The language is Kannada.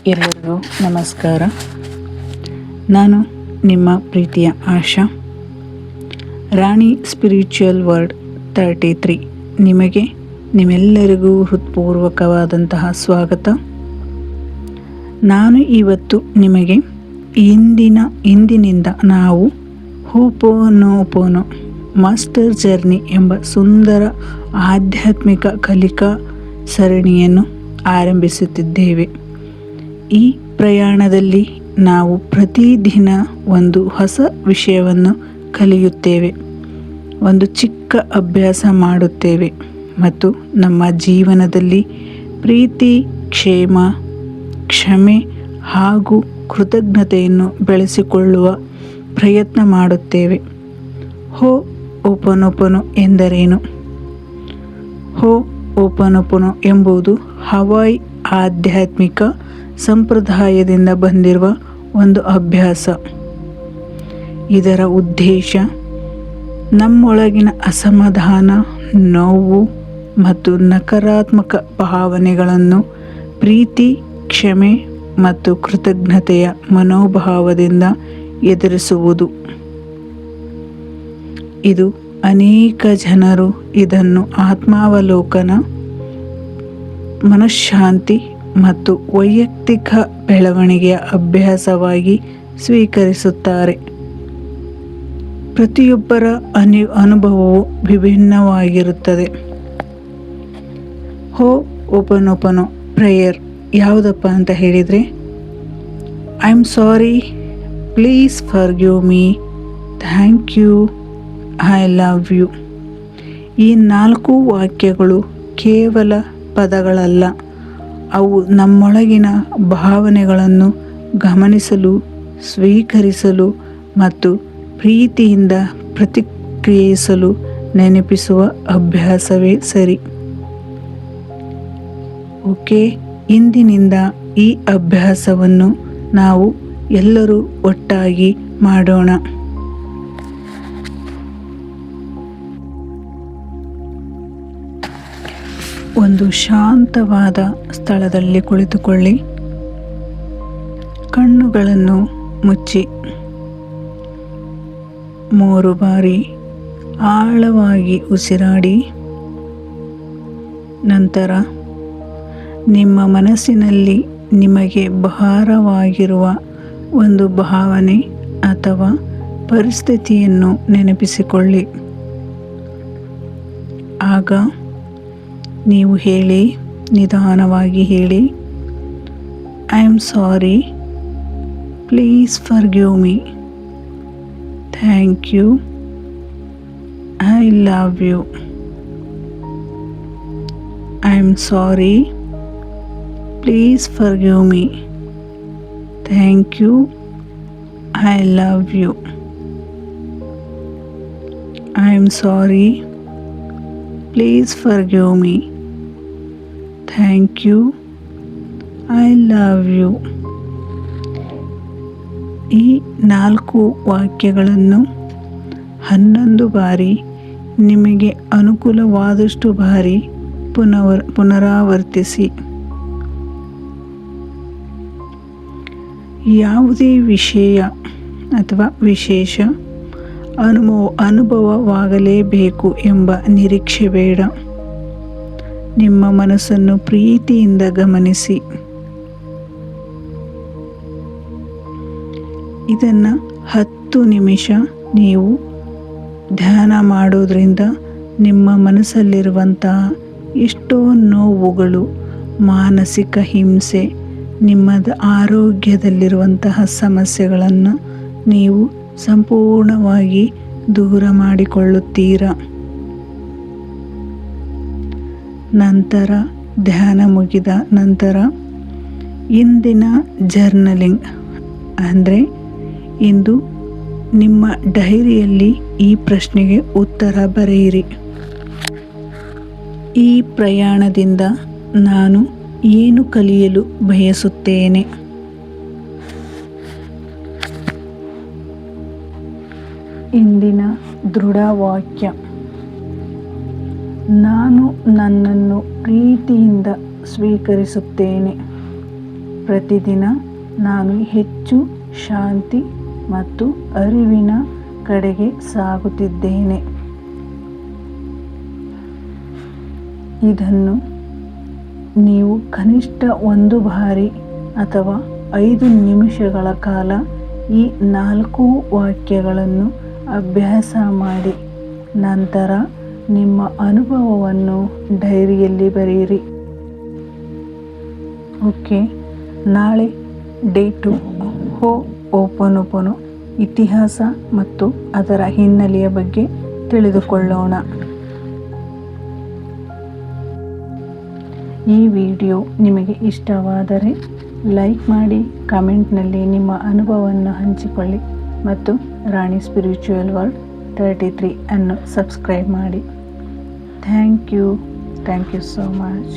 ಎಲ್ಲರಿಗೂ ನಮಸ್ಕಾರ. ನಾನು ನಿಮ್ಮ ಪ್ರೀತಿಯ ಆಶಾ. ರಾಣಿ ಸ್ಪಿರಿಚುವಲ್ ವರ್ಲ್ಡ್ 33 ನಿಮಗೆ ನಿಮ್ಮೆಲ್ಲರಿಗೂ ಹೃತ್ಪೂರ್ವಕವಾದಂತಹ ಸ್ವಾಗತ. ನಾನು ಇವತ್ತು ನಿಮಗೆ ಇಂದಿನಿಂದ ನಾವು ಹೋಪೋನೋಪೋನೋ ಮಾಸ್ಟರ್ ಜರ್ನಿ ಎಂಬ ಸುಂದರ ಆಧ್ಯಾತ್ಮಿಕ ಕಲಿಕಾ ಸರಣಿಯನ್ನು ಆರಂಭಿಸುತ್ತಿದ್ದೇವೆ. ಈ ಪ್ರಯಾಣದಲ್ಲಿ ನಾವು ಪ್ರತಿದಿನ ಒಂದು ಹೊಸ ವಿಷಯವನ್ನು ಕಲಿಯುತ್ತೇವೆ, ಒಂದು ಚಿಕ್ಕ ಅಭ್ಯಾಸ ಮಾಡುತ್ತೇವೆ ಮತ್ತು ನಮ್ಮ ಜೀವನದಲ್ಲಿ ಪ್ರೀತಿ, ಕ್ಷಮೆ ಹಾಗೂ ಕೃತಜ್ಞತೆಯನ್ನು ಬೆಳೆಸಿಕೊಳ್ಳುವ ಪ್ರಯತ್ನ ಮಾಡುತ್ತೇವೆ. ಹೋಪೋನೋಪೋನೋ ಎಂದರೇನು? ಹೋಪೋನೋಪೋನೋ ಎಂಬುದು ಹವಾಯಿ ಆಧ್ಯಾತ್ಮಿಕ ಸಂಪ್ರದಾಯದಿಂದ ಬಂದಿರುವ ಒಂದು ಅಭ್ಯಾಸ. ಇದರ ಉದ್ದೇಶ ನಮ್ಮೊಳಗಿನ ಅಸಮಾಧಾನ, ನೋವು ಮತ್ತು ನಕಾರಾತ್ಮಕ ಭಾವನೆಗಳನ್ನು ಪ್ರೀತಿ, ಕ್ಷಮೆ ಮತ್ತು ಕೃತಜ್ಞತೆಯ ಮನೋಭಾವದಿಂದ ಎದುರಿಸುವುದು. ಇದು ಅನೇಕ ಜನರು ಇದನ್ನು ಆತ್ಮಾವಲೋಕನ, ಮನಃಶಾಂತಿ ಮತ್ತು ವೈಯಕ್ತಿಕ ಬೆಳವಣಿಗೆಯ ಅಭ್ಯಾಸವಾಗಿ ಸ್ವೀಕರಿಸುತ್ತಾರೆ. ಪ್ರತಿಯೊಬ್ಬರ ಅನುಭವವು ವಿಭಿನ್ನವಾಗಿರುತ್ತದೆ. ಹೋಪೋನೋಪೋನೋ ಪ್ರೇಯರ್ ಯಾವುದಪ್ಪ ಅಂತ ಹೇಳಿದರೆ, I am sorry, please forgive me, thank you, I love you. ಈ 4 ವಾಕ್ಯಗಳು ಕೇವಲ ಪದಗಳಲ್ಲ, ಅವು ನಮ್ಮೊಳಗಿನ ಭಾವನೆಗಳನ್ನು ಗಮನಿಸಲು, ಸ್ವೀಕರಿಸಲು ಮತ್ತು ಪ್ರೀತಿಯಿಂದ ಪ್ರತಿಕ್ರಿಯಿಸಲು ನೆನಪಿಸುವ ಅಭ್ಯಾಸವೇ ಸರಿ. ಓಕೆ, ಇಂದಿನಿಂದ ಈ ಅಭ್ಯಾಸವನ್ನು ನಾವು ಎಲ್ಲರೂ ಒಟ್ಟಾಗಿ ಮಾಡೋಣ. ಒಂದು ಶಾಂತವಾದ ಸ್ಥಳದಲ್ಲಿ ಕುಳಿತುಕೊಳ್ಳಿ. ಕಣ್ಣುಗಳನ್ನು ಮುಚ್ಚಿ 3 ಬಾರಿ ಆಳವಾಗಿ ಉಸಿರಾಡಿ. ನಂತರ ನಿಮ್ಮ ಮನಸ್ಸಿನಲ್ಲಿ ನಿಮಗೆ ಭಾರವಾಗಿರುವ ಒಂದು ಭಾವನೆ ಅಥವಾ ಪರಿಸ್ಥಿತಿಯನ್ನು ನೆನಪಿಸಿಕೊಳ್ಳಿ. ಆಗ ನೀವು ಹೇಳಿ, ನಿಧಾನವಾಗಿ ಹೇಳಿ, I am sorry, please forgive me, thank you, I love you. I am sorry, please forgive me, thank you, I love you. I am sorry, please forgive me, thank you, I love you. ಈ 4 ವಾಕ್ಯಗಳನ್ನು 11 ಬಾರಿ ನಿಮಗೆ ಅನುಕೂಲವಾದಷ್ಟು ಬಾರಿ ಪುನರಾವರ್ತಿಸಿ. ಯಾವುದೇ ವಿಷಯ ಅಥವಾ ವಿಶೇಷ ಅನುಭವವಾಗಲೇಬೇಕು ಎಂಬ ನಿರೀಕ್ಷೆ ಬೇಡ. ನಿಮ್ಮ ಮನಸ್ಸನ್ನು ಪ್ರೀತಿಯಿಂದ ಗಮನಿಸಿ. ಇದನ್ನು 10 ನಿಮಿಷ ನೀವು ಧ್ಯಾನ ಮಾಡೋದ್ರಿಂದ ನಿಮ್ಮ ಮನಸ್ಸಲ್ಲಿರುವಂತಹ ಎಷ್ಟೋ ನೋವುಗಳು, ಮಾನಸಿಕ ಹಿಂಸೆ, ನಿಮ್ಮ ಆರೋಗ್ಯದಲ್ಲಿರುವಂತಹ ಸಮಸ್ಯೆಗಳನ್ನು ನೀವು ಸಂಪೂರ್ಣವಾಗಿ ದೂರ ಮಾಡಿಕೊಳ್ಳುತ್ತೀರಾ. ನಂತರ ಧ್ಯಾನ ಮುಗಿದ ನಂತರ ಇಂದಿನ ಜರ್ನಲಿಂಗ್ ಅಂದರೆ ಇಂದು ನಿಮ್ಮ ಡೈರಿಯಲ್ಲಿ ಈ ಪ್ರಶ್ನೆಗೆ ಉತ್ತರ ಬರೆಯಿರಿ. ಈ ಪ್ರಯಾಣದಿಂದ ನಾನು ಏನು ಕಲಿಯಲು ಬಯಸುತ್ತೇನೆ? ಇಂದಿನ ದೃಢವಾಕ್ಯ: ನಾನು ನನ್ನನ್ನು ಪ್ರೀತಿಯಿಂದ ಸ್ವೀಕರಿಸುತ್ತೇನೆ. ಪ್ರತಿದಿನ ನಾನು ಹೆಚ್ಚು ಶಾಂತಿ ಮತ್ತು ಅರಿವಿನ ಕಡೆಗೆ ಸಾಗುತ್ತಿದ್ದೇನೆ. ಇದನ್ನು ನೀವು ಕನಿಷ್ಠ 1 ಬಾರಿ ಅಥವಾ 5 ನಿಮಿಷಗಳ ಕಾಲ ಈ 4 ವಾಕ್ಯಗಳನ್ನು ಅಭ್ಯಾಸ ಮಾಡಿ. ನಂತರ ನಿಮ್ಮ ಅನುಭವವನ್ನು ಡೈರಿಯಲ್ಲಿ ಬರೆಯಿರಿ. ಓಕೆ, ನಾಳೆ ಡೇ 2 ಹೋ'ಒಪೊನೊಪೊನೊ ಇತಿಹಾಸ ಮತ್ತು ಅದರ ಹಿನ್ನೆಲೆಯ ಬಗ್ಗೆ ತಿಳಿದುಕೊಳ್ಳೋಣ. ಈ ವಿಡಿಯೋ ನಿಮಗೆ ಇಷ್ಟವಾದರೆ ಲೈಕ್ ಮಾಡಿ, ಕಮೆಂಟ್ನಲ್ಲಿ ನಿಮ್ಮ ಅನುಭವವನ್ನು ಹಂಚಿಕೊಳ್ಳಿ ಮತ್ತು ರಾಣಿ ಸ್ಪಿರಿಚುವಲ್ ವರ್ಲ್ಡ್ 33 ಅನ್ನು ಸಬ್ಸ್ಕ್ರೈಬ್ ಮಾಡಿ. Thank you so much.